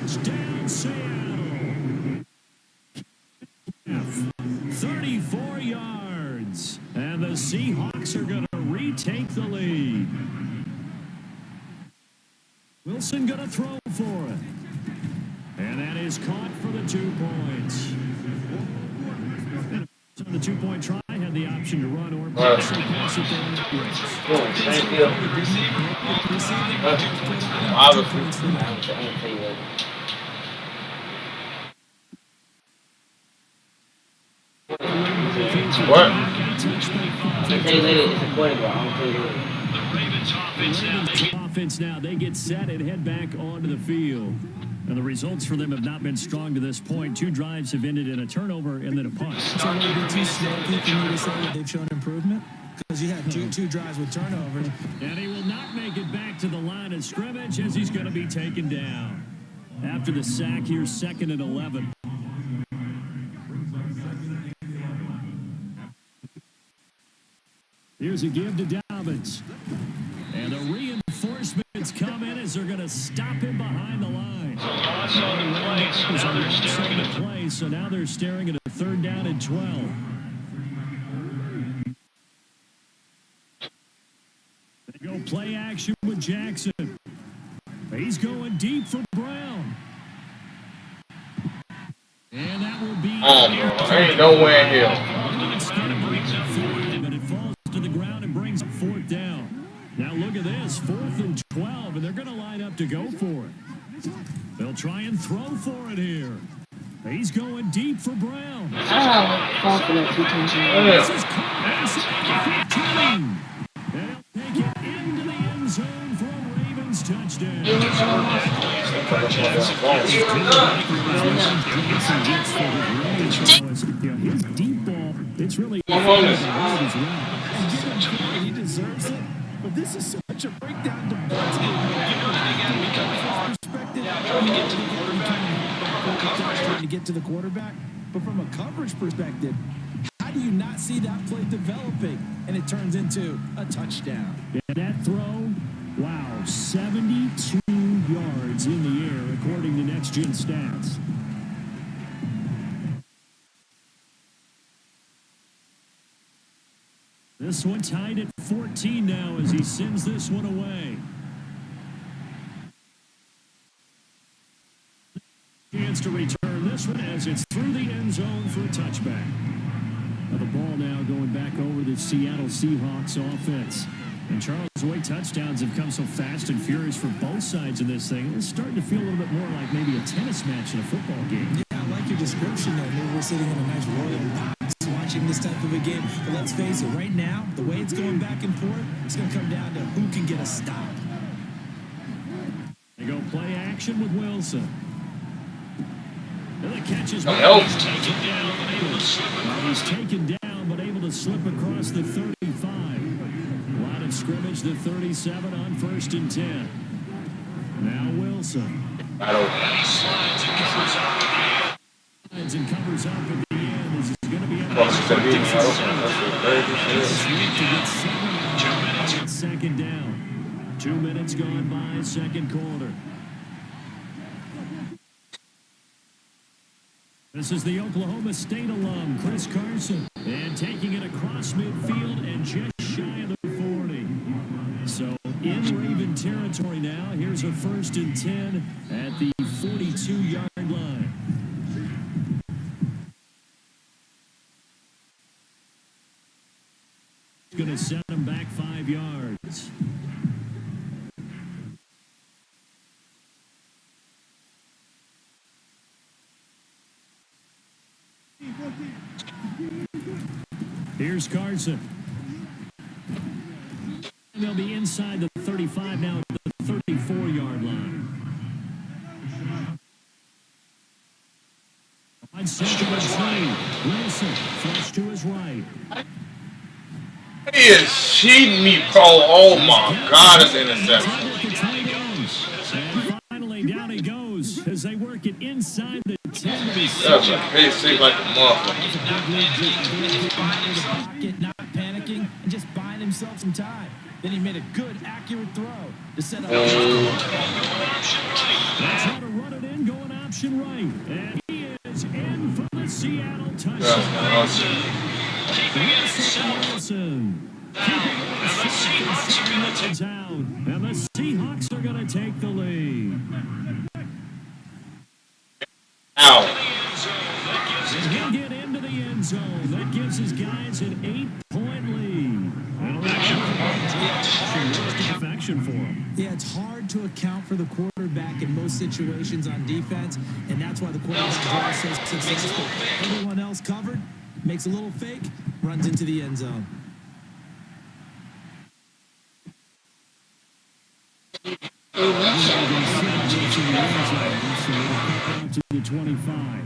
Touchdown, Seattle. 34 yards. And the Seahawks are going to retake the lead. Wilson going to throw for it. And that is caught for the 2 points. And on the 2-point try, had the option to run or pass it there. Thank you. What? Ravens offense now. They get set and head back onto the field. And the results for them have not been strong to this point. 2 drives have ended in a turnover and then a punt. It's a little bit too slow for me to say that they've shown improvement because you had two drives with turnovers. And he will not make it back to the line of scrimmage as he's going to be taken down. After the sack, here's 2nd and 11. Here's a give to Dobbins. And the reinforcements come in as they're going to stop him behind the line. Play, so now they're staring at a 3rd down and 12. They go play action with Jackson. He's going deep for Brown. And that will be... ain't nowhere in here. But it falls to the ground and brings 4th down. Now look at this, 4th and 12, and they're going to line up to go for it. They'll try and throw for it here. He's going deep for Brown. This is caught. And he'll take it into the end zone for a Ravens touchdown. His deep ball, it's really... He deserves it, but this is such a breakdown to trying to get to the quarterback, but from a coverage perspective, how do you not see that play developing and it turns into a touchdown? Yeah, that throw, wow, 72 yards in the air according to Next Gen Stats. This one tied at 14 now as he sends this one away. Chance to return this one as it's through the end zone for a touchback. Now the ball now going back over the Seattle Seahawks offense. And Charles, the way touchdowns have come so fast and furious for both sides of this thing, it's starting to feel a little bit more like maybe a tennis match in a football game. Yeah, I like your description there. Maybe we're sitting in a nice royal box watching this type of a game. But let's face it, right now, the way it's going back and forth, it's going to come down to who can get a stop. They go play action with Wilson. And the catch is he's taken down, but able to slip across the 35. Line of scrimmage, the 37 on 1st and 10. Now Wilson. And covers up at the end. This is going to be second down. 2 minutes gone by, second quarter. This is the Oklahoma State alum, Chris Carson. And taking it across midfield and just shy of the 40. So in Raven territory now. Here's a 1st and 10 at the 42-yard line. Going to set him back 5 yards. Here's Carson. And they'll be inside the 35 now at the 34-yard line. On 2nd and 3, Wilson flush to his right. He is cheating me, bro. Oh my God, it's interception. And finally, down he goes as they work it inside the 10. That's a big seat like a motherfucker. Not panicking and just buying himself some time. Then he made a good, accurate throw to set up. That's how to run it it in, going option right. And he is in for the Seattle touchdown. Wilson. And the Seahawks are going to take down. And the Seahawks are going to take the lead. Ow. And he'll get into the end zone. That gives his guys an 8-point lead. And defection for him. Yeah, it's hard to account for the quarterback in most situations on defense, and that's why the quarterback draw is so successful. Everyone else covered, makes a little fake, runs into the end zone. To the 25.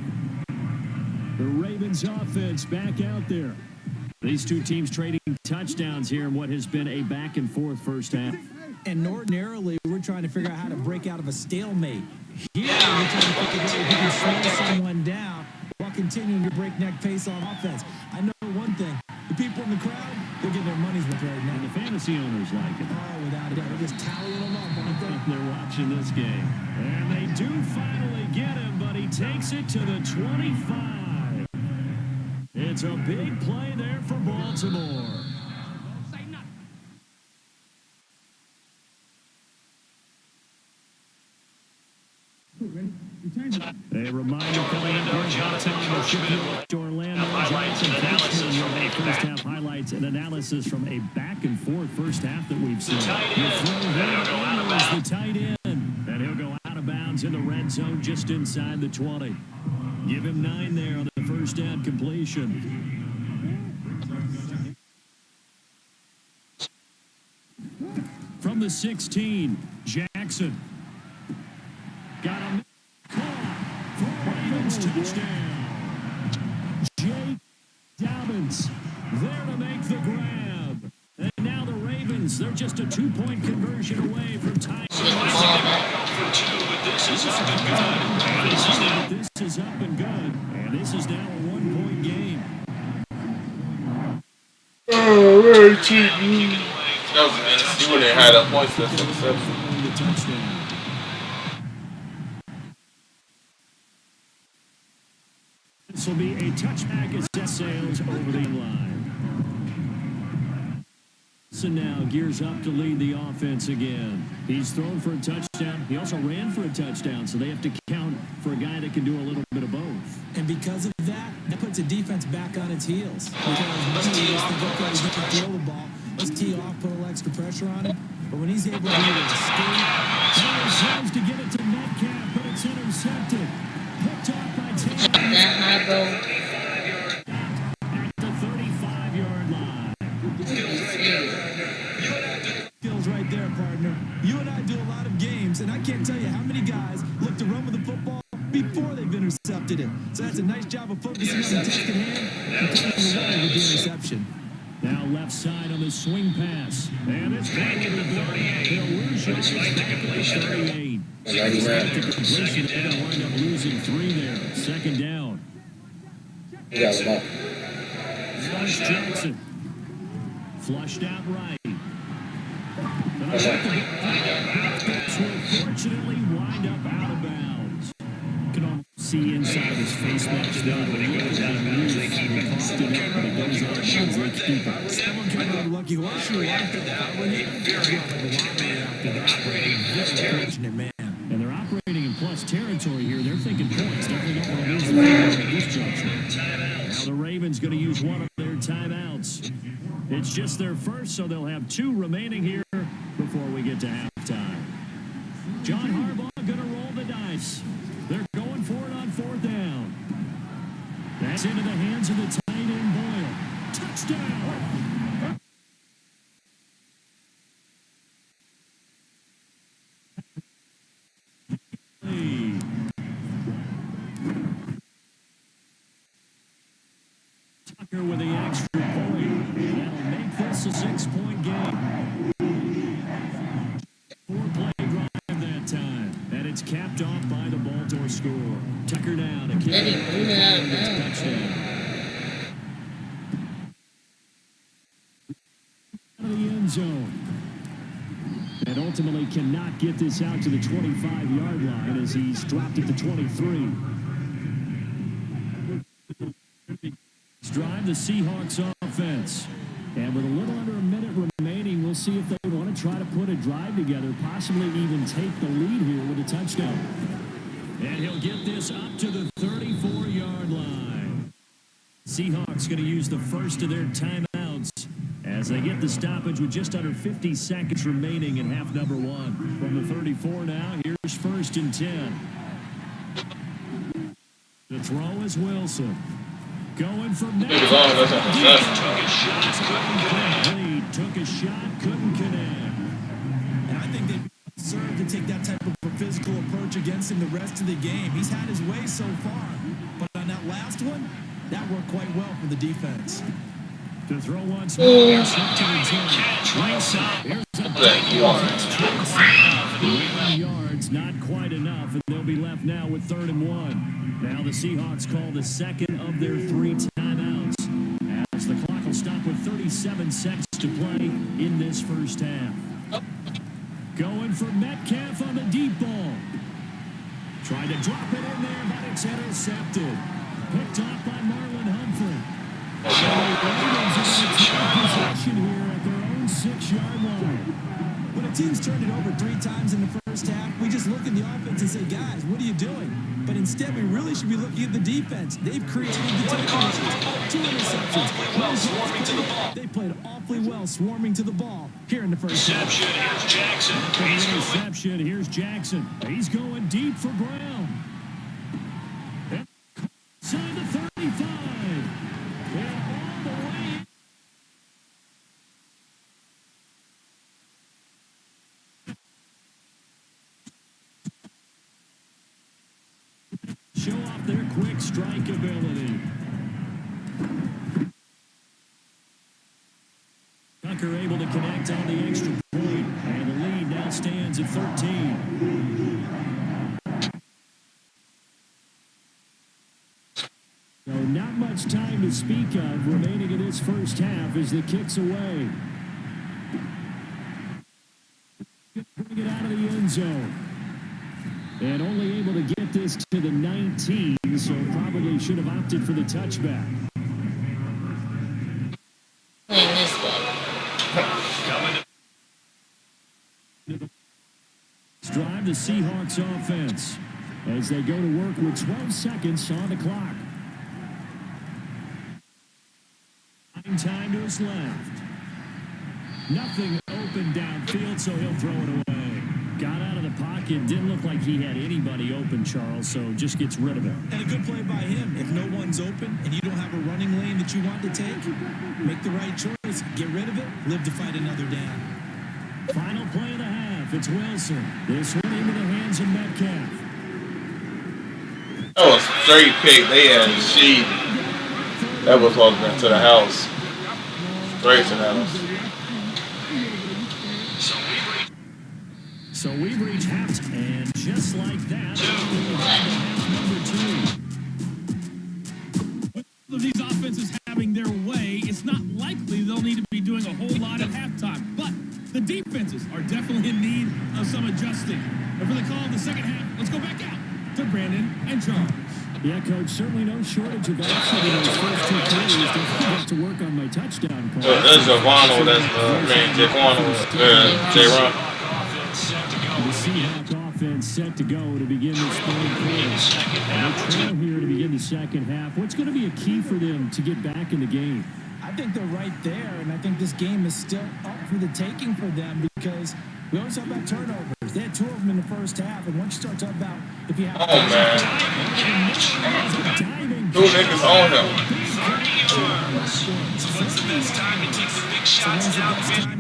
The Ravens offense back out there. These two teams trading touchdowns here in what has been a back-and-forth first half. And ordinarily, we're trying to figure out how to break out of a stalemate. Here, we're trying to figure out if you can slow someone down while continuing your breakneck pace on offense. I know one thing. The people in the crowd, they're getting their money's worth right now. And the fantasy owners like it. Oh, without a doubt. They're just tallying them up, aren't they? They're watching this game. And they do finally get him, but he takes it to the 25. It's a big play there for Baltimore. A reminder coming up here, Baltimore to Orlando Giants and Cashman with first half highlights and analysis from a back-and-forth first half that we've seen. The throw here is the tight end, and he'll go out of bounds in the red zone just inside the 20. Give him 9 there on the first down completion. From the 16, Jackson. Got him. Ravens touchdown. Jake Dobbins there to make the grab. And now the Ravens, they're just a 2-point conversion away from tying. This is up and good. And this is now a 1-point game. Oh, very cheating. That was, you would have had a point system. The touchdown. This will be a touchback as that sails over the line. So now gears up to lead the offense again. He's thrown for a touchdown. He also ran for a touchdown, so they have to count for a guy that can do a little bit of both. And because of that puts a defense back on its heels. Because many of us think, okay, he's going to throw the ball. Let's tee off, put a little extra pressure on him. But when he's able to escape, he tries to get it to Metcalf, but it's intercepted. Picked off by Taylor. That high, bro. At the 35-yard line. Skills right there, partner. You and I do a lot of games, and I can't tell you how many guys look to run with the football before they've intercepted it. So that's a nice job of focusing on the task at hand and coming away with the interception. Now left side on the swing pass. And it's going to be good. He'll lose yards back at the 38. The completion, they're going to wind up losing 3 there. Second down. Josh Jackson. Flushed out right. And I think the will fortunately wind up out of bounds. You can almost see inside his face mask there. The look of that move. He tossed it up, but it goes out of bounds. They keep it. Someone came out lucky horseshoe like that. When he after that, very fortunate man. And they're operating in plus territory here. They're thinking points. Definitely don't want to lose the game at this juncture. Now the Ravens going to use one of their timeouts. It's just their first, so they'll have 2 remaining here before we get to halftime. John Harbaugh going to roll the dice. They're going for it on 4th down. That's into the hands of the tight end Boyle. Touchdown! Tucker with the extra point. That'll make this a 6-point game. 4-play drive that time. And it's capped off by the Baltimore score. Tucker down. A kick. Touchdown. Out of the end zone. and ultimately cannot get this out to the 25-yard line as he's dropped at the 23. Drive the Seahawks offense. And with a little under a minute remaining, we'll see if they want to try to put a drive together, possibly even take the lead here with a touchdown. And he'll get this up to the 34-yard line. Seahawks going to use the first of their timeouts as they get the stoppage with just under 50 seconds remaining in half number one. From the 34 now, here's 1st and 10. The throw is Wilson. Going for Matt. Took a shot, couldn't connect. And I think they deserve to take that type of a physical approach against him the rest of the game. He's had his way so far. But on that last one, that worked quite well for the defense. To throw once more. Here's yards, not quite enough, and they'll be left now with 3rd and 1. Now the Seahawks call the second of their 3 timeouts as the clock will stop with 37 seconds to play in this first half. Going for Metcalf on the deep ball. Trying to drop it in there, but it's intercepted. Picked off by Marlon Humphrey. The Ravens are going to take possession here at their own 6-yard line. When a team's turned it over 3 times in the first half, we just look at the offense and say, guys, what are you doing? But instead, we really should be looking at the defense. They've created the takeaways. 2 interceptions. They played awfully well swarming to the ball here in the first half. Here's Jackson. Interception. Here's Jackson. He's going deep for Brown. Inside the 35. And all the way. Show off their quick strike ability. Tucker able to connect on the extra point, and the lead now stands at 13. So not much time to speak of remaining in this first half as the kick's away. Bring it out of the end zone. And only able to get this to the 19, so probably should have opted for the touchback. Drive the Seahawks offense as they go to work with 12 seconds on the clock. Time to his left. Nothing open downfield, so he'll throw it away. Got out of the pocket. Didn't look like he had anybody open, Charles, so just gets rid of it. And a good play by him. If no one's open and you don't have a running lane that you want to take, make the right choice. Get rid of it. Live to fight another down. Final play of the half. It's Wilson. This one into the hands of Metcalf. That was straight pick. They had Sheed. That was supposed to be to the house. Straight to the house. So we've reached half, and just like that, number 2. With these offenses having their way, it's not likely they'll need to be doing a whole lot at halftime. But the defenses are definitely in need of some adjusting. And for the call of the second half, let's go back out to Brandon and Charles. Yeah, Coach, certainly no shortage of action in those first 2 quarters. Don't have to work on my touchdown call. That's Javon, J-Ron. The Seahawks offense set to go to begin this third quarter. And they trail here to begin the second half. What's going to be a key for them to get back in the game? I think they're right there, and I think this game is still up for the taking for them because we always talk about turnovers. They had 2 of them in the first half, and once you start talking about if you have... Oh, man. 2 niggas on him. So when's the best time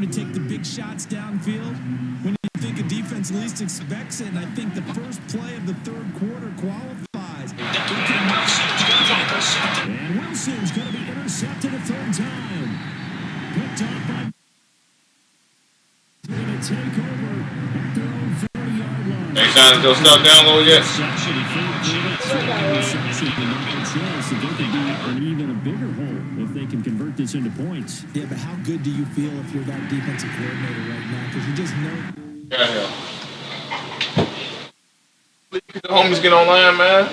to take the big shots downfield? When you think a defense least expects it, and I think the first play of the third quarter qualifies. And Wilson's going to be intercepted a third time. Picked up by... They're going to take over at their own 30-yard line. Ain't trying to go stuff down low yet. They could be an even a bigger hole if they can convert this into points. Yeah, but how good do you feel if you're that defensive coordinator right now? Because you just know Got here. Please, the homies get online, man.